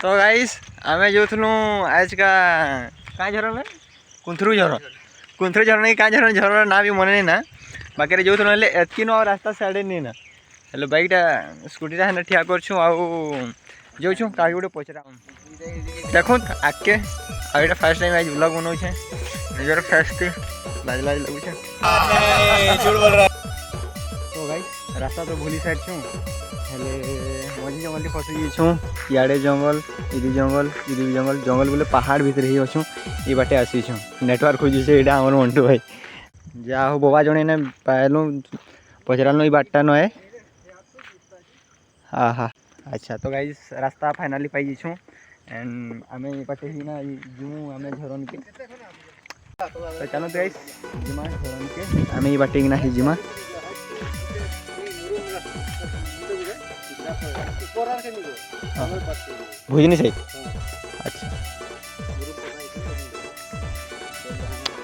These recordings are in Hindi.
तो गाइस आमे जो आज का कहाँ झरन है कुंथरू झरन कहाँ झरन ना भी मन नहीं ना बाकी जो एतकी न रास्ता साइड नहीं ना हेलो बाइकटा स्कूटीटा है ठिया कर जो क्या गोटे पचरा देखो आगे आगे फास्ट टाइम आज ब्लॉग बनाऊे निजर फेस्ट लाज लाज लगुचे तो भाई रास्ता तो भूली साइड छूँ हेले मझी जंगल के फसी छूँ इे जंगल इदी जंगल जंगल बोले पहाड़ भीतर ही अच्छू ये बाटे आसी छूँ नेटवर्क खोजी से यहाँ आम मंटू भाई जा हो बोबा जड़े ने पालू पचरालू ये बाटा न है हाँ हाँ अच्छा तो गाइस रास्ता फाइनाली पाई छूँ एंड आम बाटे ही ना जूँ आम झरन के तो चलो तो गाइस जिमा झरन के आम ये बाटे ना ही जिमा भुजनी सही अच्छा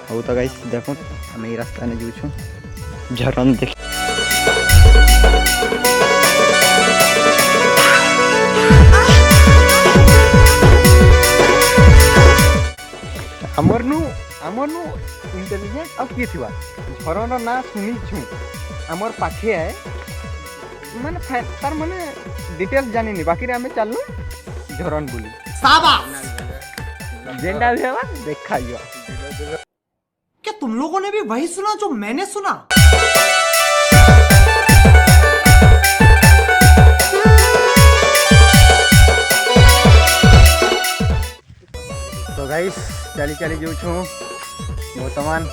हो तो गाइस देखो आम ये रास्ता ने जो झरन देख आमर नु इंटेलिजेंट अब किए थिबा झरन ना सुनी छु आमर पाखे है माने तार माने डिटेल्स जानी नहीं बाकी आम चलू झरन बुली शाबाश जेंडा भी है देखा जो क्या तुम लोगों ने भी वही सुना जो मैंने सुना। तो गाइस चली चली जो छू बर्तमान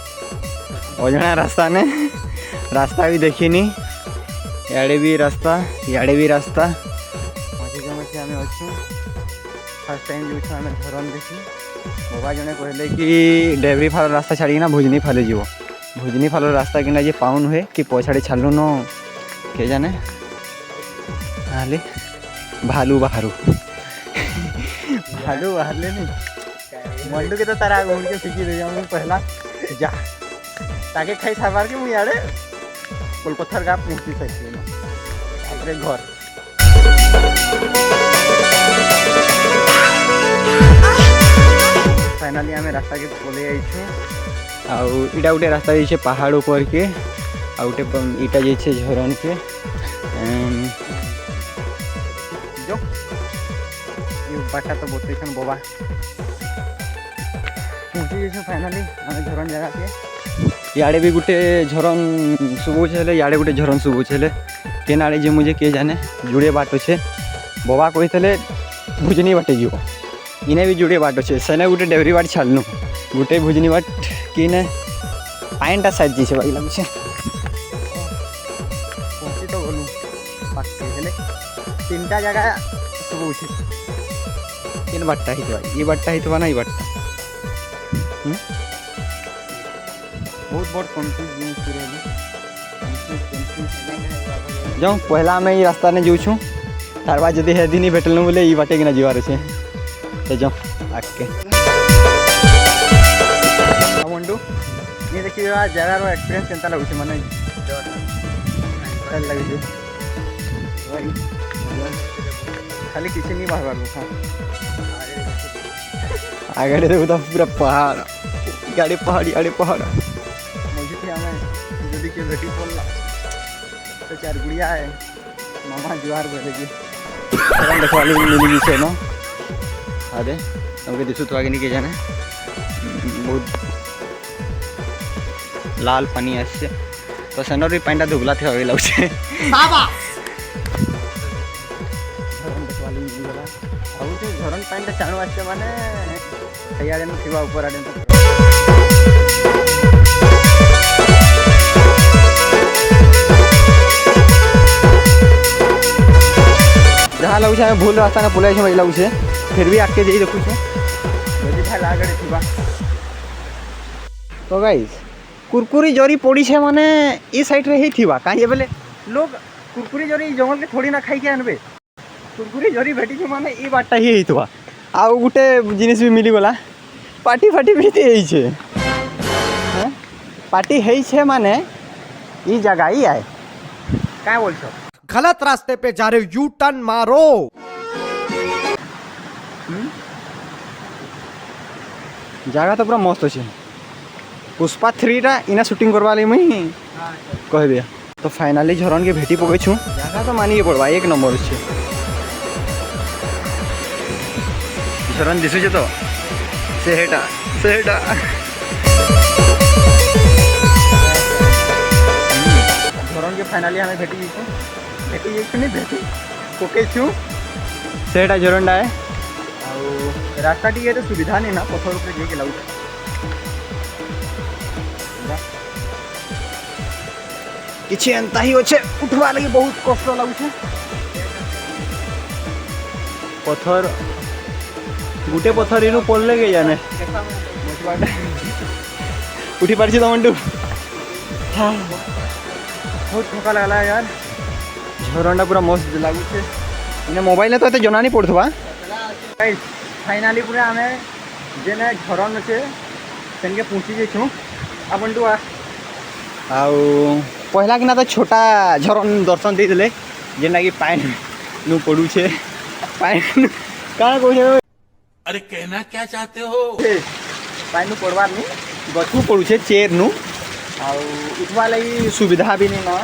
अजना रास्ता ने रास्ता भी देखनी याड़े भी रास्ता मझे जमे आम अच्छू फास्ट टाइम जो आम झरन देखी बाबा जने कहले कि डेवरी फाल रास्ता छाड़ी ना भुजनी फाले जीव भुजनी फाल रास्ता कि जे पाउन हुए कि पछाड़ी छाड़ू न के जाने हाले भालू बाहर नहीं मंडू के तो तारा घूम के सीखी दे जाऊँ पहला जा ताके खाई साबार के मुझे आड़े कोलपत्थर का पहुँची सकती है अपने घर फाइनाली आम रास्ता के पलि आईटा गोटे रास्ता जाइए पहाड़ ऊपर के आउटे इटा जाइए झरन के जो बाटा तो बतईन बोबा पहुँची जाइए फाइनाली आम झरन जगह के इे भी गोटे झरन शुभुचे इे गोटे झरन शुभुचे केन आड़े जे मुझे किए जाने जुड़े बाट अच्छे बोबा कही भुजनी बाटे जीव इने भी जुड़े बाट अच्छे सेने गोटे डेवरी बाट छाड़लु गोटे भुजनी बाट कि पाइनटा साइड जी बाकी लगुचे पहुँची तो गलु पाके हेले तीनटा जगह शुभुचे केन बाटा ही ये बाटा ही ना ये बाटा बहुत बड़ कंफ्यूज जाऊँ पहला आम ये रास्ता ने जो छूँ तार बाद जब हेदी नहीं भेटलू बोले ये बाटे कि ना जीवार अच्छे तो जाऊँ आगे मंडू ये देखिए जगार एक्सपीरियंस केनता लगुचे माने लगे खाली किसी नहीं बाहर हाँ आगे देखो तो पूरा पहाड़ गाड़ी पहाड़ मुझे थी हमें जल्दी के बेटी बोलना तो चार गुड़िया है मामा जुआर बोलेगी देखवा मिली से न अरे हमके दिशु तो आगे नहीं के जाने बहुत लाल पानी आसे तो सेनर भी पानी धुबला थे आगे लगुचे झरन पानी चाणु आसे माने सैयाड़े में थिबा ऊपर आड़े जहाँ लगुचे आम भूल रास्ता पलि वही लगुचे फिर भी आगे जाई देखु आगे थी तो गाइस कुरकुरी जरी पड़ी है माने ये साइड रे ही थिबा कहीं बोले लोग कुरकुरी जरी जंगल के थोड़ी ना खाई के आनबे कुरकुरी जरी भेटी माने ये बाटा ही होइतबा आउ गुटे जिनिस भी मिली गला पार्टी भी थी पार्टी है माने ये जगह ही आए क्या बोल गलत रास्ते पे जा रहे हो, यू टर्न मारो। जगह तो पूरा मस्त अच्छे। पुष्पा 3 इना शूटिंग करवा ली मुई कह दिया। तो फाइनाली झरन के भेटी पकई छूँ। जगह तो मानिए पड़वा एक नंबर अच्छे। झरन दिशुचे तो सेहेटा झरन के फाइनाली हमें भेटी पकई छूँ सेहेटा झरनटा है। रास्ता टी तो सुविधा नहीं ना पथर उपरे जाके लगुच किसी एंता ही अच्छे उठवा लगे बहुत कष्ट लगुचे। पथर गुटे पथर इनू पड़ले गए जाने उठी पार्छ तो मंटू। हाँ बहुत थका लगला यार। झरनटा पूरा मस्त लगुचे। इने मोबाइल तो जना नहीं पड़थवा। फाइनाली पूरा आम जेने झरन अच्छे सेनके पहुँची जाइछूँ। आ मंटू आउ पहला कि ना तो छोटा झरन दर्शन दे देले जेना कि पानी नु पड़ूछे पानी काना कहू। अरे कहना क्या चाहते हो? पानी नु पड़वार नहीं गछू पड़ूछे चेर नु आउ उठवा लगी सुविधा भी नहीं ना।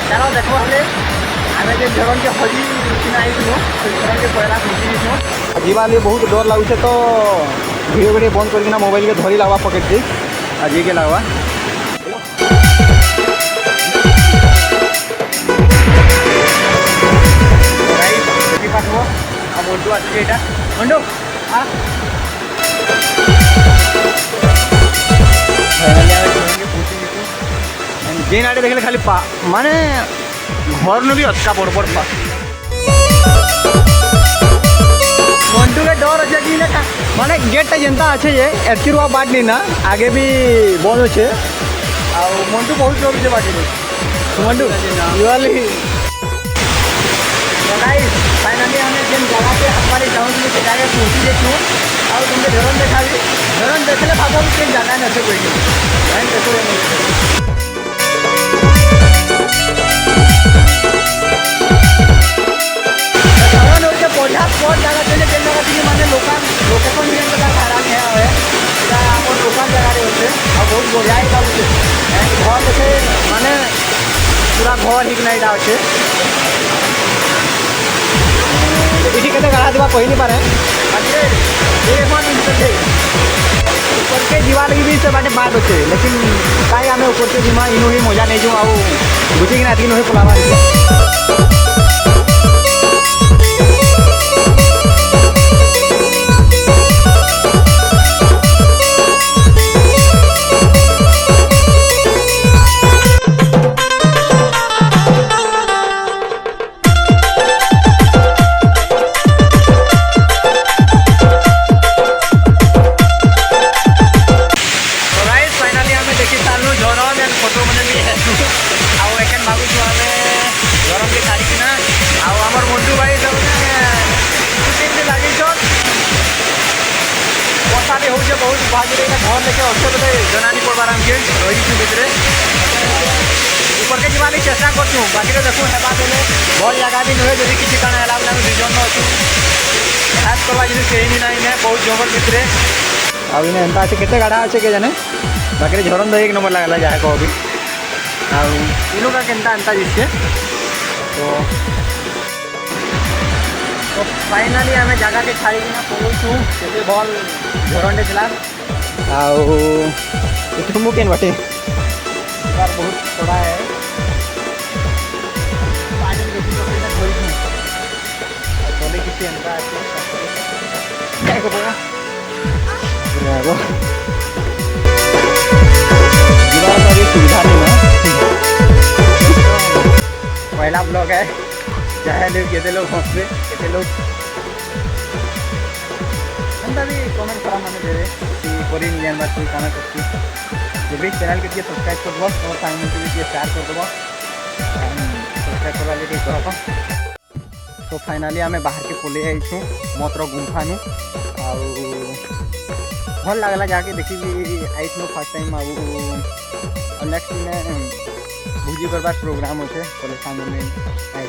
चलो देखो आम जो झरन के हजी किना झरन के पहला पहुँची जीवा लिए बहुत डर लगुचे। तो वीडियो बंद करना मोबाइल के धरी लगवा पकेट से आज के लगवा। मंटू आसे यहाँ मंटू जेन आड़े देखले खाली माने घर नु भी अटका बड़ बड़ पा मंटू के डर अच्छे कि माने गेटा जेनता अच्छे जे एतकी रुआ बाट नहीं ना आगे भी बंद अच्छे। आ मंटू बहुत डर से बाटी मंटू युवाली फाइनाली हमें जेन जगह पे हमारे जाऊँ से जगह पहुँची देखूँ और तुमने झरन देखा भी झरन देखले भाव कि जगह नसे कोई झरन होते पौधा बहुत जगह चले जेन जगह थी माने लोकेशन भी इनका खराब है आम लोकल जगह होते और बहुत बढ़िया ही घर देखे माने पूरा घर हिक नाइटा अच्छे। इसी कहते गढ़ा देवा कही नहीं पारे ऊपर के जीवा लगी भी से बाटे बात अच्छे लेकिन कहीं आम ऊपर से जीमा इनू ही मजा नहीं जाऊँ आउ बुझे कि ना तीन ही पलावा। फोटो मैंने भी है आउ एक भागुँ आम गरम के छाड़िकिना आमर मंटू भाई सब शूटिंग भी लगे वर्षा भी हो बहुत भागे घर लेके अच्छे बोले जना नहीं पड़बार आमके रही भितर ऊपर के जीवा चेष्टा करछूँ बाकी तो देखूँ हेबा देले भल जगह भी नुहे जब किसी कारण है बोले दुजन अच्छू हेल्प करवा जी कहीं ना इन्हें बहुत जंगल भितर आउ इन्हें एंता अच्छे केते गाढ़ा अच्छे के जाने बाकी झरन तो एक नंबर लगला जहाँ कह भी आउ का केनता एंता जिससे तो फाइनाली आम जगह के छाड़िकिना पहुँचू केते भल झरन चला आउ केन बाटे यार बहुत थोड़ा है चले किसी एंता सुविधा नहीं ना पहला ब्लॉग है चाहे लोग केते लोग हंसते केते लोग एंता भी कमेंट करा मैंने दे कि करी नहीं जानवा कोई काना करती जो भी चैनल के सब्सक्राइब कर दो और सामने के लिए शेयर कर दो सब्सक्राइब करवा लेके कह। तो फाइनाली आम बाहर के पलि आई मतर गुंफा नु भल लगला जाके देखी आई फर्स्ट टाइम आउ नेक्स्ट में भोजी करबार प्रोग्राम अच्छे कॉलेज सामने आए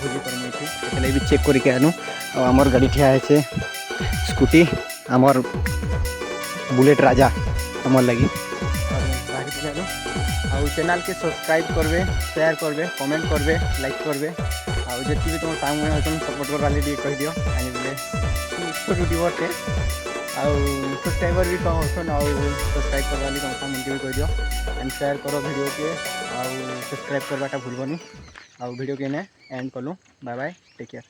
भोजी करमु एथि भी चेक करके आनु आमर गाड़ी ठिया है स्कूटी आमर बुलेट राजा आमर लगी आउ चैनल के सब्सक्राइब करबे शेयर करबे कमेंट करबे लाइक करबे आउ जति भी तुम सामने होतन सपोर्ट करवा लिए कह दियो आनी बोले छोट यूट्यूबर टे आउ सब्सक्राइबर भी कम होसन आउ सब्सक्राइब करवा लिए तुम सामने भी कह दियो एंड शेयर करो वीडियो के आउ सब्सक्राइब करवाटा भूलबनी आउ वीडियो के ने एंड कलु बाय बाय टेक केयर।